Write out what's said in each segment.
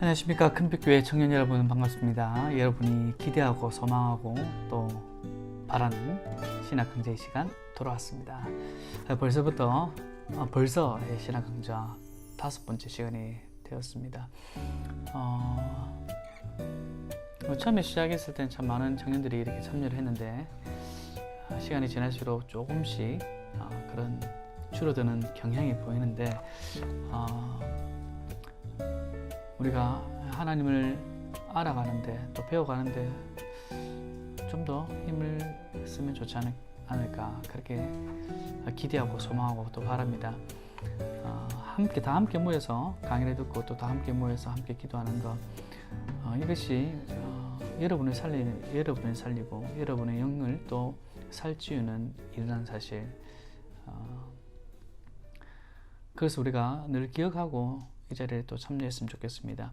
안녕하십니까. 큰빛교회 청년 여러분, 반갑습니다. 여러분이 기대하고 소망하고 또 바라는 신학 강좌의 시간 돌아왔습니다. 벌써 신학 강좌 5번째 시간이 되었습니다. 처음에 시작했을 때는 참 많은 청년들이 이렇게 참여를 했는데 시간이 지날수록 조금씩 그런 줄어드는 경향이 보이는데 우리가 하나님을 알아가는데 또 배워가는데 좀 더 힘을 쓰면 좋지 않을까 그렇게 기대하고 소망하고 또 바랍니다. 다 함께 모여서 강의를 듣고 또 다 함께 모여서 함께 기도하는 것, 이것이 여러분을 살리고 여러분의 영을 또 살찌우는 일이라는 사실, 그래서 우리가 늘 기억하고 이 자리에 또 참여했으면 좋겠습니다.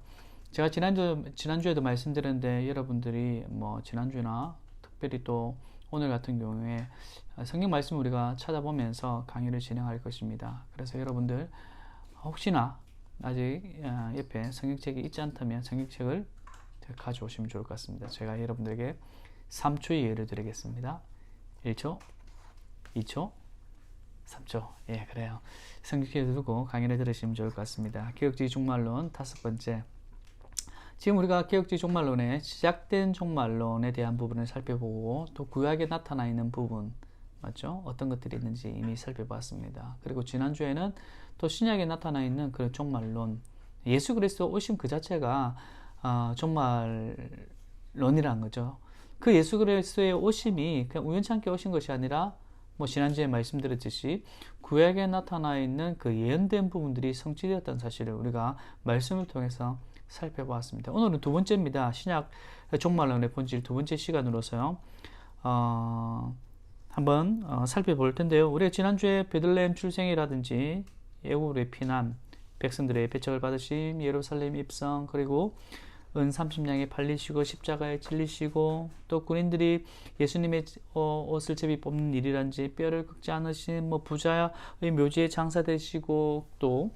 제가 지난주에도 말씀드렸는데 여러분들이 지난주나 특별히 또 오늘 같은 경우에 성경 말씀 우리가 찾아보면서 강의를 진행할 것입니다. 그래서 여러분들 혹시나 아직 옆에 성경책이 있지 않다면 성경책을 가져오시면 좋을 것 같습니다. 제가 여러분들에게 3초의 예를 드리겠습니다. 1초, 2초, 3초. 예, 그래요. 성경책을 두고 강의를 들으시면 좋을 것 같습니다. 개혁주의 종말론 5번째. 지금 우리가 개혁주의 종말론의 시작된 종말론에 대한 부분을 살펴보고 또 구약에 나타나 있는 부분, 맞죠? 어떤 것들이 있는지 이미 살펴봤습니다. 그리고 지난주에는 또 신약에 나타나 있는 그런 종말론, 예수 그리스도 오신 그 자체가 종말론이라는 거죠. 그 예수 그리스도의 오심이 그냥 우연찮게 오신 것이 아니라 지난주에 말씀드렸듯이 구약에 나타나 있는 그 예언된 부분들이 성취되었다는 사실을 우리가 말씀을 통해서 살펴보았습니다. 오늘은 두 번째입니다. 신약 종말론의 본질 두 번째 시간으로서요. 한번 살펴볼 텐데요. 우리가 지난주에 베들레헴 출생이라든지 애굽의 피난, 백성들의 배척을 받으심, 예루살렘 입성, 그리고 은 30냥에 팔리시고 십자가에 찔리시고 또 군인들이 예수님의 옷을 제비 뽑는 일이란지 뼈를 긁지 않으신 부자의 묘지에 장사되시고 또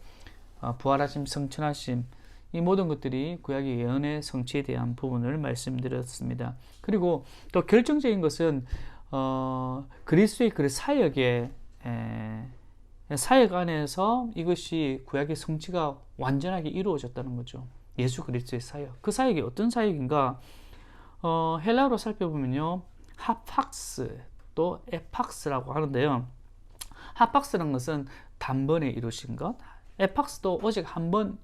부활하심, 성천하심, 이 모든 것들이 구약의 예언의 성취에 대한 부분을 말씀드렸습니다. 그리고 또 결정적인 것은 그리스도의 그 사역 안에서 이것이 구약의 성취가 완전하게 이루어졌다는 거죠. 예수 그리스도의 사역. 그 사역이 어떤 사역인가? 헬라어로 살펴보면요, 하팍스 또 에팍스라고 하는데요. 하팍스라는 것은 단번에 이루신 것, 에팍스도 오직 한 번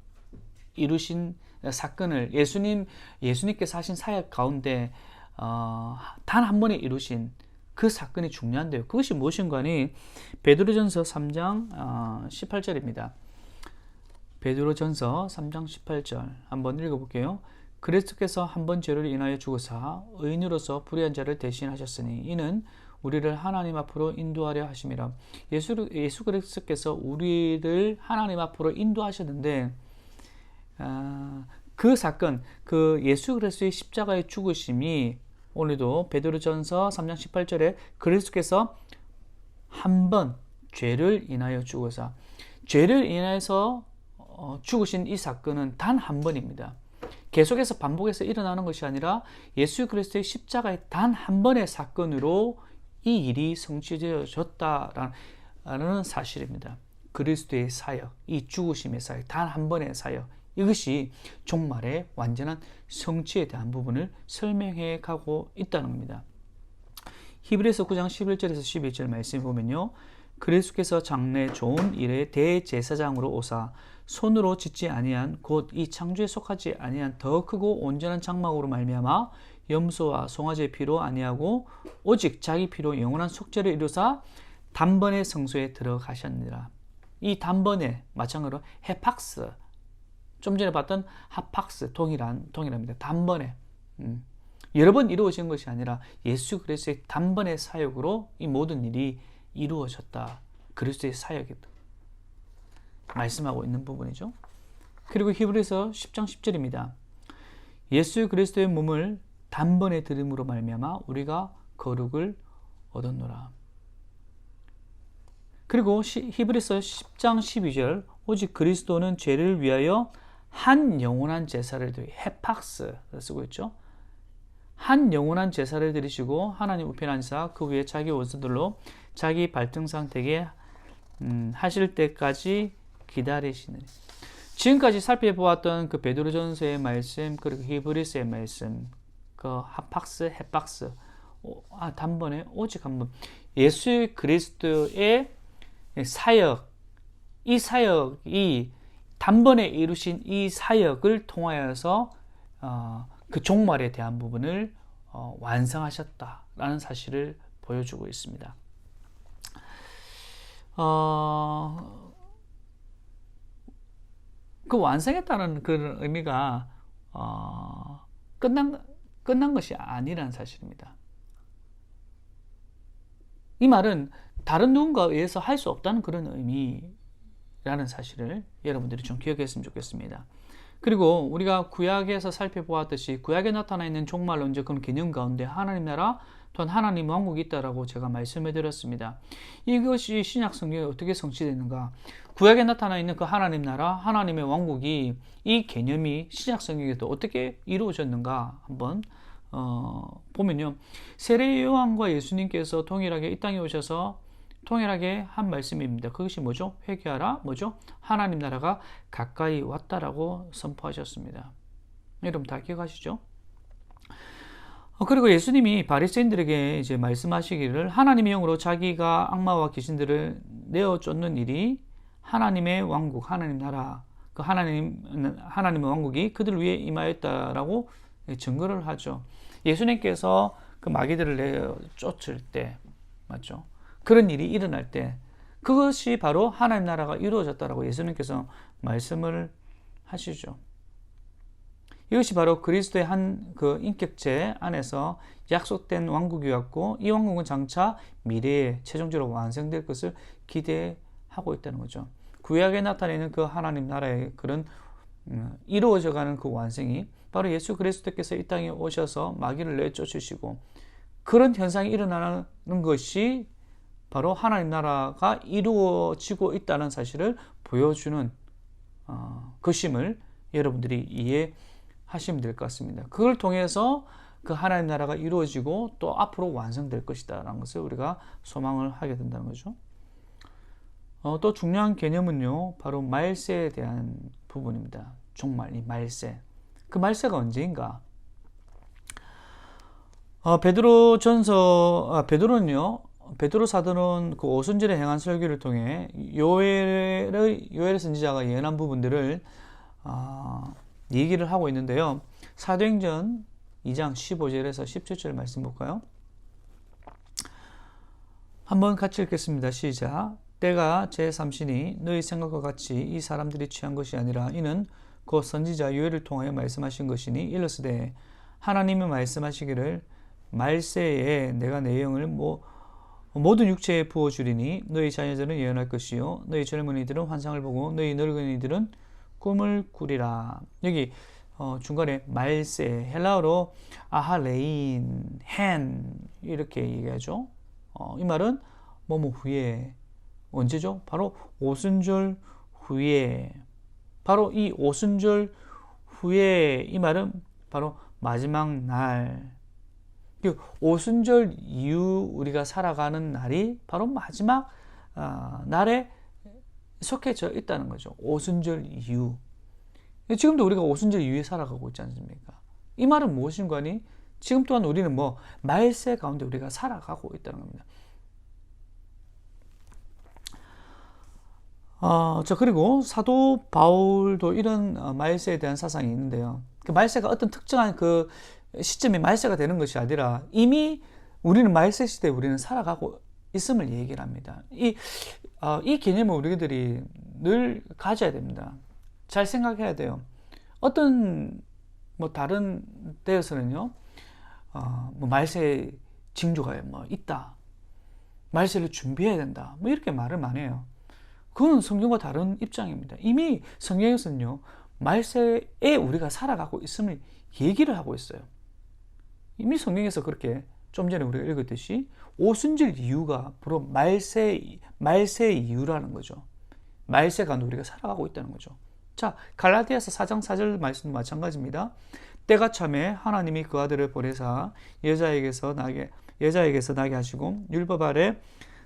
이루신 사건을 예수님께서 하신 사역 가운데 단 한 번에 이루신 그 사건이 중요한데요. 그것이 무엇인가니 베드로전서 3장 18절입니다. 베드로전서 3장 18절 한번 읽어볼게요. 그리스도께서 한 번 죄를 인하여 죽으사 의인으로서 불의한 자를 대신하셨으니 이는 우리를 하나님 앞으로 인도하려 하심이라. 예수 그리스도께서 우리를 하나님 앞으로 인도하셨는데 그 사건, 그 예수 그리스도의 십자가의 죽으심이 오늘도 베드로전서 3장 18절에 그리스도께서 한 번 죄를 인하여 죽으사, 죄를 인하여서 죽으신 이 사건은 단 한 번입니다. 계속해서 반복해서 일어나는 것이 아니라 예수 그리스도의 십자가의 단 한 번의 사건으로 이 일이 성취되어졌다라는 사실입니다. 그리스도의 사역, 이 죽으심의 사역, 단 한 번의 사역, 이것이 종말의 완전한 성취에 대한 부분을 설명해 가고 있다는 겁니다. 히브리서 9장 11절에서 12절 말씀 보면요, 그리스도께서 장래 좋은 일의 대제사장으로 오사 손으로 짓지 아니한 곧 이 창조에 속하지 아니한 더 크고 온전한 장막으로 말미암아 염소와 송아지의 피로 아니하고 오직 자기 피로 영원한 속죄를 이루사 단번에 성소에 들어가셨느니라. 이 단번에 마찬가지로 헤팍스, 좀 전에 봤던 하팍스 동일합니다. 단번에 여러 번 이루어진 것이 아니라 예수 그리스도의 단번의 사역으로 이 모든 일이 이루어졌다. 그리스도의 사역이다. 말씀하고 있는 부분이죠. 그리고 히브리서 10장 10절입니다. 예수 그리스도의 몸을 단번에 들음으로 말미암아 우리가 거룩을 얻었노라. 그리고 히브리서 10장 12절 오직 그리스도는 죄를 위하여 한 영원한 제사를 드리, 헤팍스를 쓰고 있죠. 한 영원한 제사를 드리시고 하나님 우편 앉으사 그 위에 자기 원수들로 자기 발등상 되게 하실 때까지 기다리시는. 지금까지 살펴보았던 그 베드로전서의 말씀, 그리고 히브리서의 말씀, 그 하팍스, 헤팍스, 단번에 오직 한 번, 예수 그리스도의 사역, 이 사역이 단번에 이루신 이 사역을 통하여서 그 종말에 대한 부분을 완성하셨다라는 사실을 보여주고 있습니다. 그 완성했다는 그런 의미가 끝난 것이 아니라는 사실입니다. 이 말은 다른 누군가에 의해서 할 수 없다는 그런 의미라는 사실을 여러분들이 좀 기억했으면 좋겠습니다. 그리고 우리가 구약에서 살펴보았듯이 구약에 나타나 있는 종말론적 그런 개념 가운데 하나님 나라 또한 하나님 왕국이 있다라고 제가 말씀해 드렸습니다. 이것이 신약 성경에 어떻게 성취되는가? 구약에 나타나 있는 그 하나님 나라, 하나님의 왕국이 이 개념이 신약 성경에도 어떻게 이루어졌는가 한번 보면요. 세례 요한과 예수님께서 동일하게 이 땅에 오셔서 통일하게 한 말씀입니다. 그것이 뭐죠? 회개하라. 뭐죠? 하나님 나라가 가까이 왔다라고 선포하셨습니다. 여러분 다 기억하시죠? 그리고 예수님이 바리새인들에게 이제 말씀하시기를 하나님의 영으로 자기가 악마와 귀신들을 내어 쫓는 일이 하나님의 왕국, 하나님 나라, 그 하나님의 왕국이 그들 위에 임하였다라고 증거를 하죠. 예수님께서 그 마귀들을 내어 쫓을 때, 맞죠? 그런 일이 일어날 때 그것이 바로 하나님 나라가 이루어졌다라고 예수님께서 말씀을 하시죠. 이것이 바로 그리스도의 한 그 인격체 안에서 약속된 왕국이었고 이 왕국은 장차 미래에 최종적으로 완성될 것을 기대하고 있다는 거죠. 구약에 나타내는 그 하나님 나라의 그런 이루어져가는 그 완성이 바로 예수 그리스도께서 이 땅에 오셔서 마귀를 내쫓으시고 그런 현상이 일어나는 것이 바로 하나님 나라가 이루어지고 있다는 사실을 보여주는 것임을 여러분들이 이해하시면 될 것 같습니다. 그걸 통해서 그 하나님 나라가 이루어지고 또 앞으로 완성될 것이다 라는 것을 우리가 소망을 하게 된다는 거죠. 또 중요한 개념은요, 바로 말세에 대한 부분입니다. 종말, 이 말세. 그 말세가 언제인가? 베드로 사도는 그 오순절에 행한 설교를 통해 요엘 선지자가 예언한 부분들을 얘기를 하고 있는데요. 사도행전 2장 15절에서 17절 말씀 볼까요? 한번 같이 읽겠습니다. 시작. 때가 제3시니 너희 생각과 같이 이 사람들이 취한 것이 아니라 이는 곧 선지자 요엘을 통하여 말씀하신 것이니 이르시되 하나님이 말씀하시기를 말세에 내가 내 영을 모든 육체에 부어주리니 너희 자녀들은 예언할 것이요 너희 젊은이들은 환상을 보고 너희 늙은이들은 꿈을 꾸리라. 여기 중간에 말세, 헬라어로 아하레인, 헨 이렇게 얘기하죠. 이 말은 뭐뭐 후에, 언제죠? 바로 오순절 후에. 바로 이 오순절 후에 이 말은 바로 마지막 날. 오순절 이후 우리가 살아가는 날이 바로 마지막 날에 속해져 있다는 거죠. 오순절 이후. 지금도 우리가 오순절 이후에 살아가고 있지 않습니까? 이 말은 무엇인가 하니 지금 또한 우리는 말세 가운데 우리가 살아가고 있다는 겁니다. 그리고 사도 바울도 이런 말세에 대한 사상이 있는데요. 그 말세가 어떤 특정한 그 시점이 말세가 되는 것이 아니라 이미 우리는 말세 시대에 우리는 살아가고 있음을 얘기를 합니다. 이 개념을 우리들이 늘 가져야 됩니다. 잘 생각해야 돼요. 어떤 다른 데에서는요, 말세 징조가 있다. 말세를 준비해야 된다. 이렇게 말을 많이 해요. 그건 성경과 다른 입장입니다. 이미 성경에서는요, 말세에 우리가 살아가고 있음을 얘기를 하고 있어요. 이미 성경에서 그렇게 좀 전에 우리가 읽었듯이 오순절 이유가 바로 말세 이유라는 거죠. 말세 가운데 우리가 살아가고 있다는 거죠. 자, 갈라디아서 4장 4절 말씀도 마찬가지입니다. 때가 참에 하나님이 그 아들을 보내사 여자에게서 나게 하시고 율법 아래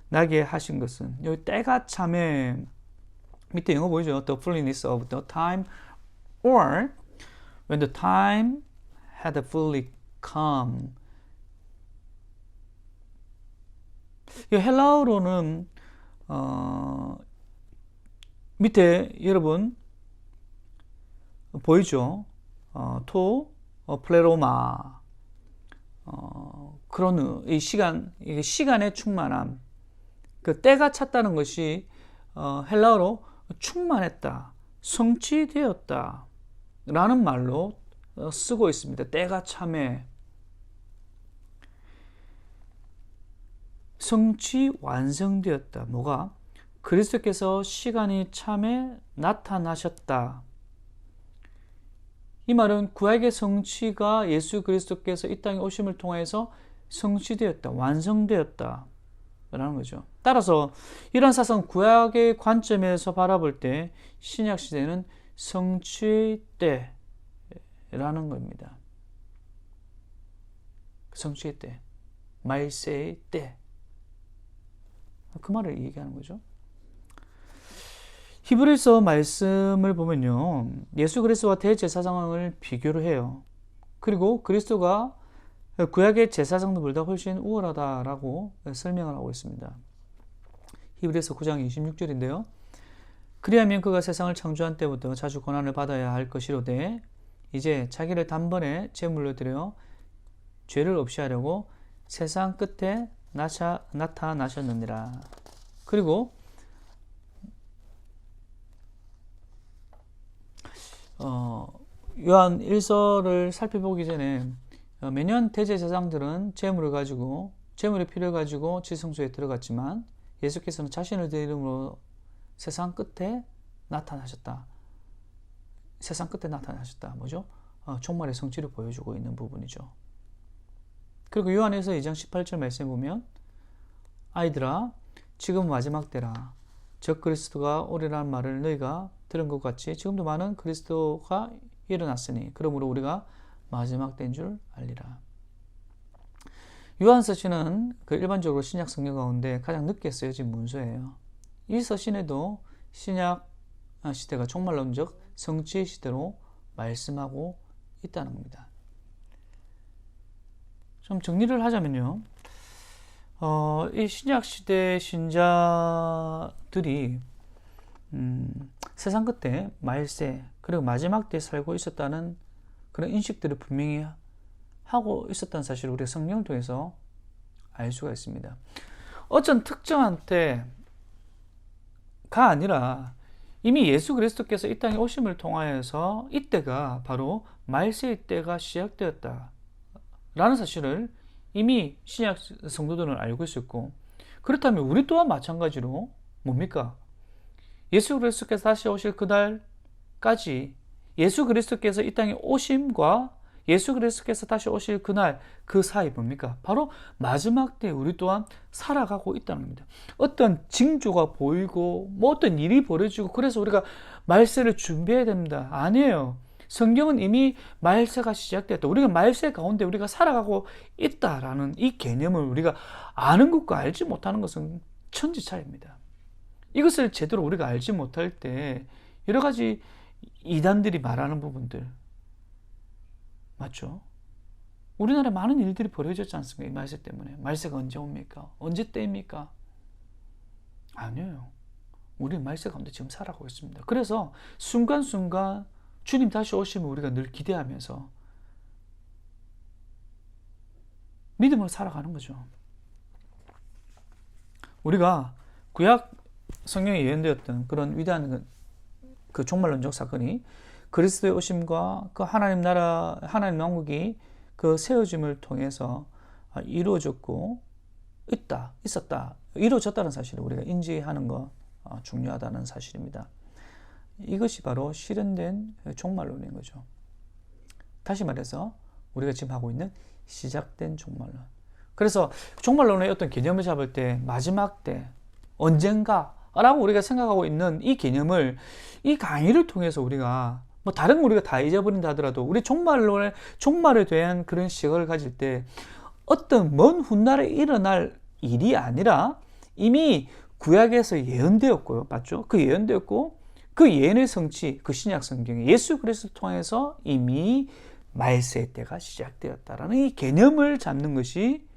나게 하신 것은, 여기 때가 참에 밑에 영어 보이죠? The fullness of the time, or when the time had fully come. 이 헬라어로는 밑에 여러분 보이죠? 플레로마, 그런 이 이게 시간의 충만함, 그 때가 찼다는 것이 헬라어로 충만했다, 성취되었다 라는 말로 쓰고 있습니다. 때가 참에 성취 완성되었다. 뭐가? 그리스도께서 시간이 참에 나타나셨다. 이 말은 구약의 성취가 예수 그리스도께서 이 땅에 오심을 통해서 성취되었다, 완성되었다 라는 거죠. 따라서 이런 사실은 구약의 관점에서 바라볼 때 신약 시대는 성취의 때라는 겁니다. 성취의 때, 말세의 때, 그 말을 얘기하는 거죠. 히브리서 말씀을 보면요, 예수 그리스도와 대제사장을 비교를 해요. 그리고 그리스도가 구약의 제사장들보다 훨씬 우월하다라고 설명을 하고 있습니다. 히브리서 9장 26절인데요. 그리하면 그가 세상을 창조한 때부터 자주 고난을 받아야 할 것이로되 이제 자기를 단번에 제물로 드려 죄를 없이 하려고 세상 끝에 나타나셨느니라. 그리고 요한 1서를 살펴보기 전에 매년 대제사장들은 제물의 피를 가지고 지성소에 들어갔지만 예수께서는 자신을 드림으로 세상 끝에 나타나셨다. 세상 끝에 나타나셨다. 뭐죠? 종말의 성취를 보여주고 있는 부분이죠. 그리고 요한에서 2장 18절 말씀에 보면 아이들아 지금 마지막 때라. 적 그리스도가 오리라는 말을 너희가 들은 것 같이 지금도 많은 그리스도가 일어났으니 그러므로 우리가 마지막 때인 줄 알리라. 요한 서신은 일반적으로 신약 성경 가운데 가장 늦게 쓰여진 문서예요. 이 서신에도 신약 시대가 종말론적 성취의 시대로 말씀하고 있다는 겁니다. 좀 정리를 하자면요, 이 신약 시대 신자들이 세상 끝에 말세 그리고 마지막 때에 살고 있었다는 그런 인식들을 분명히 하고 있었다는 사실을 우리가 성경을 통해서 알 수가 있습니다. 어떤 특정한 때가 아니라 이미 예수 그리스도께서 이 땅에 오심을 통하여서 이때가 바로 말세의 때가 시작되었다 라는 사실을 이미 신약 성도들은 알고 있었고, 그렇다면 우리 또한 마찬가지로 뭡니까? 예수 그리스도께서 다시 오실 그날까지 예수 그리스도께서 이 땅에 오심과 예수 그리스도께서 다시 오실 그날 그 사이 뭡니까? 바로 마지막 때 우리 또한 살아가고 있다는 겁니다. 어떤 징조가 보이고 뭐 어떤 일이 벌어지고 그래서 우리가 말세를 준비해야 됩니다. 아니에요. 성경은 이미 말세가 시작됐다. 우리가 말세 가운데 우리가 살아가고 있다라는 이 개념을 우리가 아는 것과 알지 못하는 것은 천지 차이입니다. 이것을 제대로 우리가 알지 못할 때 여러 가지 이단들이 말하는 부분들 맞죠? 우리나라에 많은 일들이 벌어졌지 않습니까? 이 말세 때문에. 말세가 언제 옵니까? 언제 때입니까? 아니에요. 우리는 말세 가운데 지금 살아가고 있습니다. 그래서 순간순간 주님 다시 오시면 우리가 늘 기대하면서 믿음으로 살아가는 거죠. 우리가 구약 성경에 예언되었던 그런 위대한 그 종말론적 사건이 그리스도의 오심과 그 하나님 나라, 하나님 왕국이 그 세워짐을 통해서 이루어졌고 이루어졌다는 사실을 우리가 인지하는 거 중요하다는 사실입니다. 이것이 바로 실현된 종말론인 거죠. 다시 말해서 우리가 지금 하고 있는 시작된 종말론. 그래서 종말론의 어떤 개념을 잡을 때 마지막 때 언젠가 라고 우리가 생각하고 있는 이 개념을 이 강의를 통해서 우리가 뭐 다른 거 우리가 다 잊어버린다 하더라도 우리 종말에 대한 그런 시각을 가질 때 어떤 먼 훗날에 일어날 일이 아니라 이미 구약에서 예언되었고요. 맞죠? 그 예언되었고 그 예언의 성취, 그 신약 성경에 예수 그리스도를 통해서 이미 말세의 때가 시작되었다라는 이 개념을 잡는 것이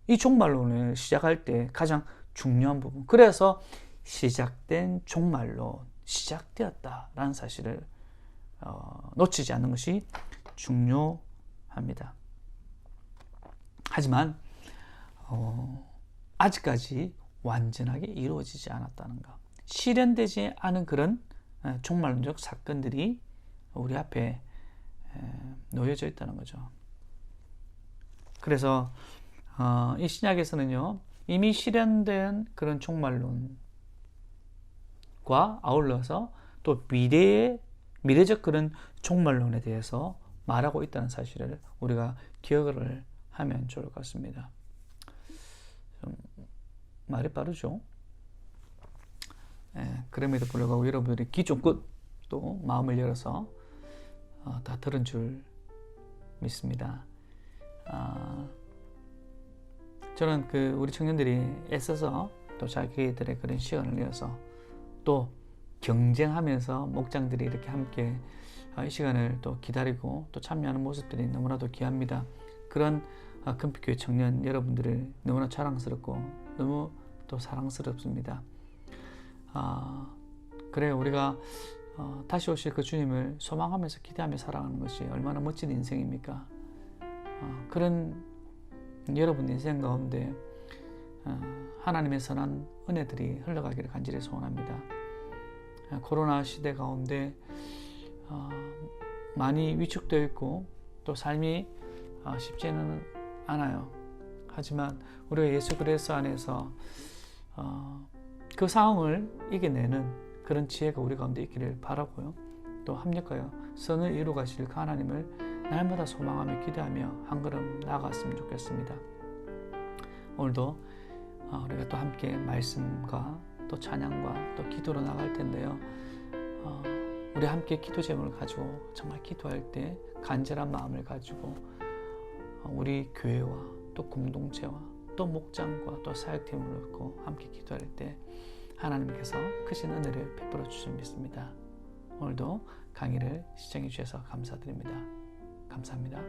이 종말론을 시작할 때 가장 중요한 부분. 그래서 시작된 종말론, 시작되었다라는 사실을 놓치지 않는 것이 중요합니다. 하지만 아직까지 완전하게 이루어지지 않았다는 것, 실현되지 않은 그런 종말론적 사건들이 우리 앞에 놓여져 있다는 거죠. 그래서 이 신약에서는요, 이미 실현된 그런 종말론과 아울러서 또 미래적 그런 종말론에 대해서 말하고 있다는 사실을 우리가 기억을 하면 좋을 것 같습니다. 좀 말이 빠르죠? 그럼에도 불구하고 여러분들이 귀 쫑긋 또 마음을 열어서 다 들은 줄 믿습니다. 저는 우리 청년들이 애써서 또 자기들의 그런 시간을 내어서 또 경쟁하면서 목장들이 이렇게 함께 이 시간을 또 기다리고 또 참여하는 모습들이 너무나도 귀합니다. 그런 금빛교회 청년 여러분들을 너무나 자랑스럽고 너무 또 사랑스럽습니다. 그래 우리가 다시 오실 그 주님을 소망하면서 기대하며 살아가는 것이 얼마나 멋진 인생입니까? 그런 여러분 인생 가운데 하나님의 선한 은혜들이 흘러가기를 간절히 소원합니다. 코로나 시대 가운데 많이 위축되어 있고 또 삶이 쉽지는 않아요. 하지만 우리가 예수 그리스도 안에서 그 상황을 이겨내는 그런 지혜가 우리 가운데 있기를 바라고요. 또 합력하여 선을 이루 가실 그 하나님을 날마다 소망하며 기대하며 한 걸음 나아갔으면 좋겠습니다. 오늘도 우리가 또 함께 말씀과 또 찬양과 또 기도로 나갈 텐데요. 우리 함께 기도 제목을 가지고 정말 기도할 때 간절한 마음을 가지고 우리 교회와 또 공동체와 또 목장과 또 사역팀을 놓고 함께 기도할 때 하나님께서 크신 은혜를 베풀어 주실 믿습니다. 오늘도 강의를 시청해 주셔서 감사드립니다. 감사합니다.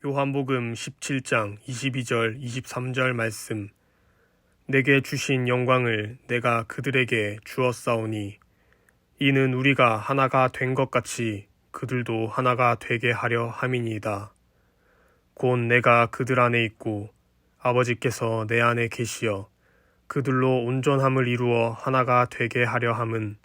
요한복음 17장 22절 23절 말씀. 내게 주신 영광을 내가 그들에게 주었사오니 이는 우리가 하나가 된 것 같이 그들도 하나가 되게 하려 함이니이다. 곧 내가 그들 안에 있고 아버지께서 내 안에 계시어 그들로 온전함을 이루어 하나가 되게 하려 함은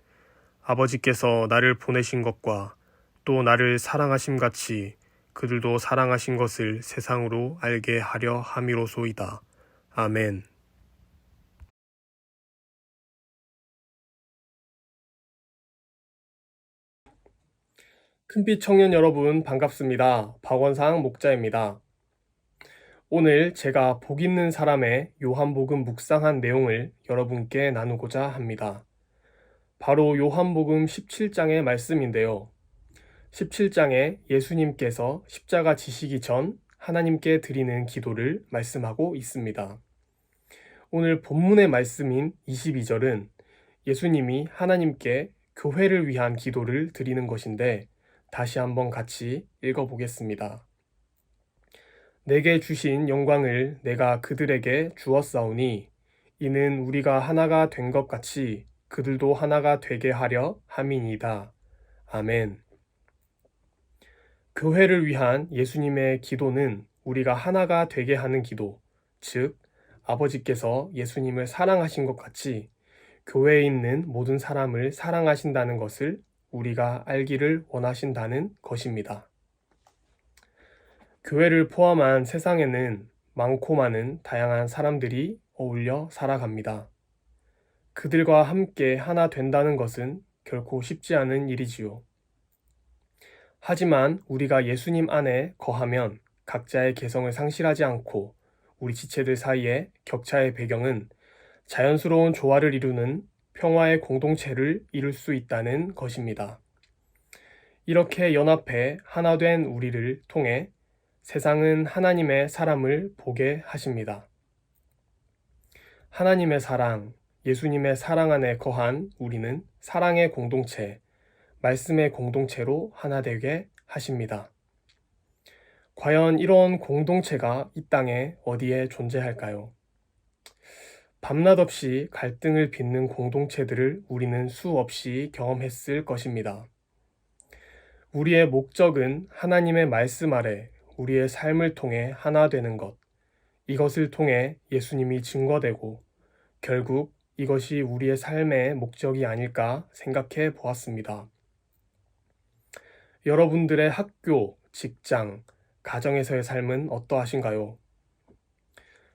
아버지께서 나를 보내신 것과 또 나를 사랑하심 같이 그들도 사랑하신 것을 세상으로 알게 하려 함이로소이다. 아멘. 큰빛 청년 여러분 반갑습니다. 박원상 목자입니다. 오늘 제가 복 있는 사람의 요한복음 묵상한 내용을 여러분께 나누고자 합니다. 바로 요한복음 17장의 말씀인데요. 17장에 예수님께서 십자가 지시기 전 하나님께 드리는 기도를 말씀하고 있습니다. 오늘 본문의 말씀인 22절은 예수님이 하나님께 교회를 위한 기도를 드리는 것인데 다시 한번 같이 읽어보겠습니다. 내게 주신 영광을 내가 그들에게 주었사오니 이는 우리가 하나가 된 것 같이 그들도 하나가 되게 하려 함이니이다. 아멘. 교회를 위한 예수님의 기도는 우리가 하나가 되게 하는 기도, 즉 아버지께서 예수님을 사랑하신 것 같이 교회에 있는 모든 사람을 사랑하신다는 것을 우리가 알기를 원하신다는 것입니다. 교회를 포함한 세상에는 많고 많은 다양한 사람들이 어울려 살아갑니다. 그들과 함께 하나 된다는 것은 결코 쉽지 않은 일이지요. 하지만 우리가 예수님 안에 거하면 각자의 개성을 상실하지 않고 우리 지체들 사이의 격차의 배경은 자연스러운 조화를 이루는 평화의 공동체를 이룰 수 있다는 것입니다. 이렇게 연합해 하나 된 우리를 통해 세상은 하나님의 사람을 보게 하십니다. 하나님의 사랑, 예수님의 사랑 안에 거한 우리는 사랑의 공동체, 말씀의 공동체로 하나 되게 하십니다. 과연 이런 공동체가 이 땅에 어디에 존재할까요? 밤낮 없이 갈등을 빚는 공동체들을 우리는 수없이 경험했을 것입니다. 우리의 목적은 하나님의 말씀 아래 우리의 삶을 통해 하나 되는 것, 이것을 통해 예수님이 증거되고 결국 이것이 우리의 삶의 목적이 아닐까 생각해 보았습니다. 여러분들의 학교, 직장, 가정에서의 삶은 어떠하신가요?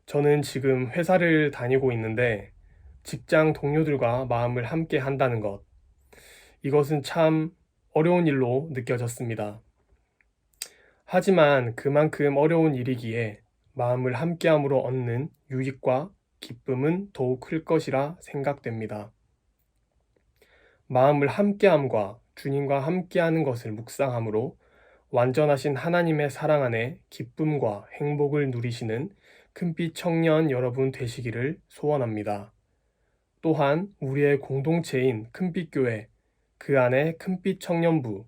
저는 지금 회사를 다니고 있는데 직장 동료들과 마음을 함께 한다는 것, 이것은 참 어려운 일로 느껴졌습니다. 하지만 그만큼 어려운 일이기에 마음을 함께함으로 얻는 유익과 기쁨은 더욱 클 것이라 생각됩니다. 마음을 함께함과 주님과 함께하는 것을 묵상함으로 완전하신 하나님의 사랑 안에 기쁨과 행복을 누리시는 큰빛 청년 여러분 되시기를 소원합니다. 또한 우리의 공동체인 큰빛교회, 그 안에 큰빛 청년부,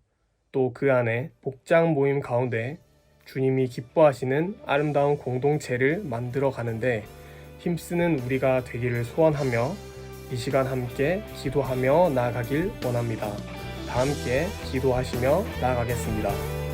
또 그 안에 복장 모임 가운데 주님이 기뻐하시는 아름다운 공동체를 만들어 가는데 힘쓰는 우리가 되기를 소원하며 이 시간 함께 기도하며 나아가길 원합니다. 다 함께 기도하시며 나아가겠습니다.